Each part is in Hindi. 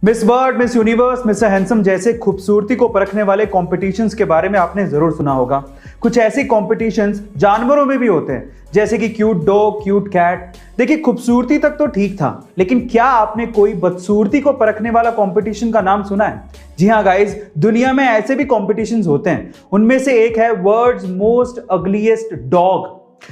Miss world, miss universe, mister handsome जैसे खूबसूरती को परखने वाले कॉम्पिटिशन्स के बारे में आपने जरूर सुना होगा। कुछ ऐसे कॉम्पिटिशन्स जानवरों में भी होते हैं, जैसे कि क्यूट डॉग, क्यूट कैट। देखिए, खूबसूरती तक तो ठीक था, लेकिन क्या आपने कोई बदसूरती को परखने वाला कॉम्पिटिशन का नाम सुना है? जी हाँ गाइज, दुनिया में ऐसे भी कॉम्पिटिशन्स होते हैं। उनमें से एक है वर्ल्ड्स मोस्ट अगलीस्ट डॉग।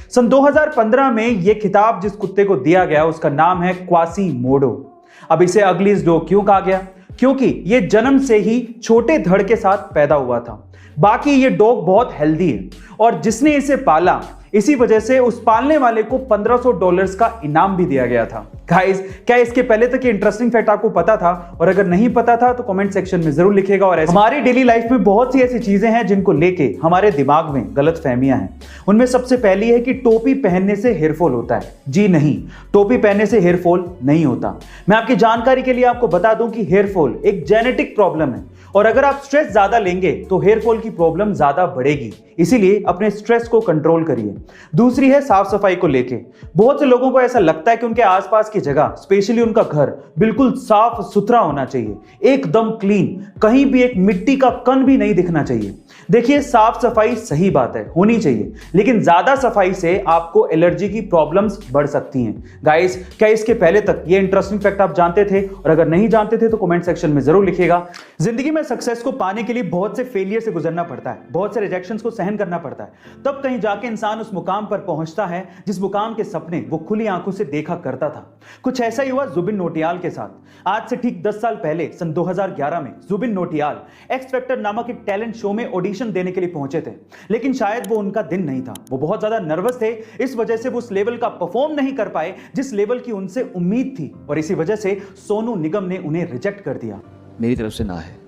सन 2015 में यह खिताब जिस कुत्ते को दिया गया उसका नाम है क्वासीमोडो। अब इसे अगलीस्ट डॉग क्यों कहा गया? क्योंकि यह जन्म से ही छोटे धड़ के साथ पैदा हुआ था। बाकी ये डॉग बहुत हेल्दी है और जिसने इसे पाला, इसी वजह से उस पालने वाले को $1500 का इनाम भी दिया गया था। गाइस, क्या इसके पहले तक ये इंटरेस्टिंग फैक्ट आपको पता था? और अगर नहीं पता था तो कमेंट सेक्शन में जरूर लिखिएगा। और हमारी डेली लाइफ में बहुत सी ऐसी चीजें हैं जिनको लेके हमारे दिमाग में गलत फहमियां हैं। उनमें सबसे पहली है कि टोपी पहनने से हेयरफॉल होता है। जी नहीं, टोपी पहनने से हेयरफॉल नहीं होता। मैं आपकी जानकारी के लिए आपको बता दूं कि हेयरफॉल एक जेनेटिक प्रॉब्लम है और अगर आप स्ट्रेस ज्यादा लेंगे तो हेयरफॉल की प्रॉब्लम ज्यादा बढ़ेगी। इसीलिए अपने स्ट्रेस को कंट्रोल करिए। दूसरी है साफ सफाई को लेके। बहुत से लोगों को ऐसा लगता है कि उनके आसपास की जगह, स्पेशली उनका घर, बिल्कुल साफ सुथरा होना चाहिए, एकदम क्लीन, कहीं भी एक मिट्टी का कण भी नहीं दिखना चाहिए। देखिए, साफ सफाई सही बात है, होनी चाहिए, लेकिन ज्यादा सफाई से आपको एलर्जी की प्रॉब्लम्स बढ़ सकती हैं। गाइस, क्या इसके पहले तक ये इंटरेस्टिंग फैक्ट आप जानते थे? और अगर नहीं जानते थे तो कमेंट सेक्शन में जरूर लिखिएगा। जिंदगी में सक्सेस को पाने के लिए बहुत से फेलियर से गुजरना पड़ता है, बहुत से रिजेक्शंस को सहन करना पड़ता है, तब कहीं जाके इंसान उस मुकाम पर पहुंचता है जिस मुकाम के सपने वो खुली आंखों से देखा करता था। कुछ ऐसा ही हुआ जुबिन नौटियाल के साथ। आज से ठीक 10 साल पहले सन 2011 में जुबिन नौटियाल एक्स फैक्टर नामक एक टैलेंट शो में ऑडिशन देने के लिए पहुंचे थे, लेकिन शायद वो उनका दिन नहीं था। वो बहुत ज्यादा नर्वस थे, इस वजह से वो उस लेवल का परफॉर्म नहीं कर पाए जिस लेवल की उनसे उम्मीद थी, और इसी वजह से सोनू निगम ने उन्हें रिजेक्ट कर दिया। मेरी तरफ से ना है।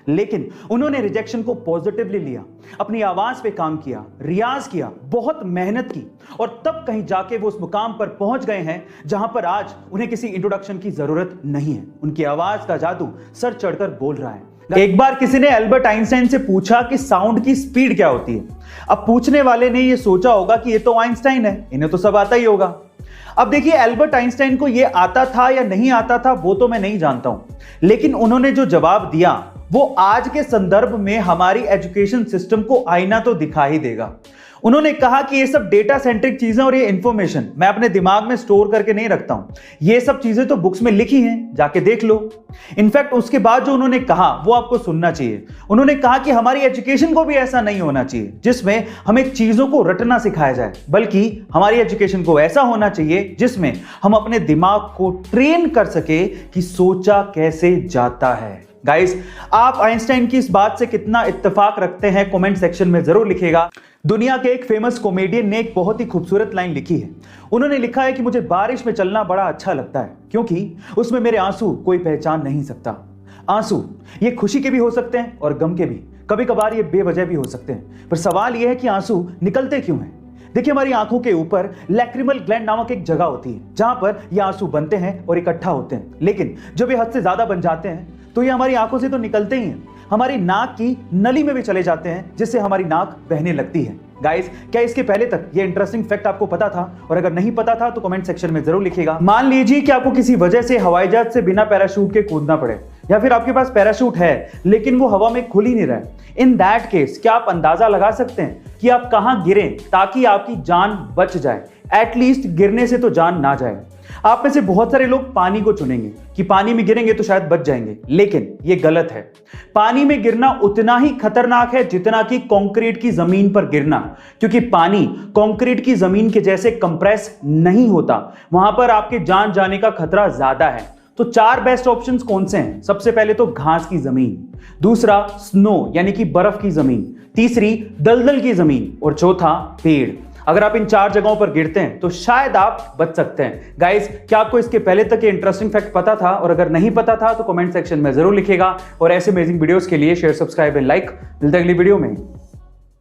लेकिन उन्होंने रिजेक्शन को पॉजिटिवली लिया, अपनी आवाज पे काम किया, रियाज किया, बहुत मेहनत की, और तब कहीं जाके वो उस मुकाम पर पहुंच गए हैं जहां पर आज उन्हें किसी इंट्रोडक्शन की जरूरत नहीं है। उनकी आवाज का जादू सर चढ़कर बोल रहा है। एक बार किसी ने एल्बर्ट आइंस्टाइन से पूछा कि साउंड की स्पीड क्या होती है। अब पूछने वाले ने यह सोचा होगा कि ये तो आइंस्टाइन है, इन्हें तो सब आता ही होगा। अब देखिए, एल्बर्ट आइंस्टाइन को यह आता था या नहीं आता था वो तो मैं नहीं जानता हूं, लेकिन उन्होंने जो जवाब दिया वो आज के संदर्भ में हमारी एजुकेशन सिस्टम को आईना तो दिखा ही देगा। उन्होंने कहा कि ये सब डेटा सेंट्रिक चीजें और ये इंफॉर्मेशन मैं अपने दिमाग में स्टोर करके नहीं रखता हूं, ये सब चीजें तो बुक्स में लिखी हैं, जाके देख लो। इनफैक्ट उसके बाद जो उन्होंने कहा वो आपको सुनना चाहिए। उन्होंने कहा कि हमारी एजुकेशन को भी ऐसा नहीं होना चाहिए जिसमें हमें चीजों को रटना सिखाया जाए, बल्कि हमारी एजुकेशन को ऐसा होना चाहिए जिसमें हम अपने दिमाग को ट्रेन कर सके कि सोचा कैसे जाता है। गाइस, आप आइंस्टाइन की इस बात से कितना इत्तेफाक रखते हैं कमेंट सेक्शन में जरूर लिखिएगा। दुनिया के एक फेमस कॉमेडियन ने एक बहुत ही खूबसूरत लाइन लिखी है। उन्होंने लिखा है कि मुझे बारिश में चलना बड़ा अच्छा लगता है क्योंकि उसमें मेरे आंसू कोई पहचान नहीं सकता। आंसू ये खुशी के भी हो सकते हैं और गम के भी, कभी कभार ये बेवजह भी हो सकते हैं, पर सवाल यह है कि आंसू निकलते क्यों हैं? देखिए, हमारी आंखों के ऊपर लैक्रिमल ग्लैंड नामक एक जगह होती है जहां पर ये आंसू बनते हैं और इकट्ठा होते हैं, लेकिन जब ये हद से ज्यादा बन जाते हैं तो ये हमारी आंखों से तो निकलते ही हैं, हमारी नाक की नली में भी चले जाते हैं, जिससे हमारी नाक बहने लगती है। गाइस, क्या इसके पहले तक ये इंटरेस्टिंग फैक्ट आपको पता था? और अगर नहीं पता था तो कमेंट सेक्शन में जरूर लिखिएगा। मान लीजिए कि आपको किसी वजह से हवाई जहाज से बिना पैराशूट के कूदना पड़े, या फिर आपके पास पैराशूट है लेकिन वो हवा में खुल ही नहीं रहा है। इन दैट केस क्या आप अंदाजा लगा सकते हैं कि आप कहां गिरें ताकि आपकी जान बच जाए? एटलीस्ट गिरने से तो जान ना जाए। आप में से बहुत सारे लोग पानी को चुनेंगे कि पानी में गिरेंगे तो शायद बच जाएंगे, लेकिन यह गलत है। पानी में गिरना उतना ही खतरनाक है जितना कि कंक्रीट की जमीन पर गिरना, क्योंकि पानी कंक्रीट की जमीन के जैसे कंप्रेस नहीं होता, वहां पर आपके जान जाने का खतरा ज्यादा है। तो 4 बेस्ट ऑप्शंस कौन से हैं? सबसे पहले तो घास की जमीन, दूसरा स्नो यानी कि बर्फ की जमीन, तीसरी दलदल की जमीन, और चौथा पेड़। अगर आप इन 4 जगहों पर गिरते हैं तो शायद आप बच सकते हैं। गाइस, क्या आपको इसके पहले तक ये इंटरेस्टिंग फैक्ट पता था? और अगर नहीं पता था तो कमेंट सेक्शन में जरूर लिखिएगा। और ऐसे अमेजिंग वीडियोस के लिए शेयर, सब्सक्राइब एंड लाइक। मिलते हैं अगली वीडियो में।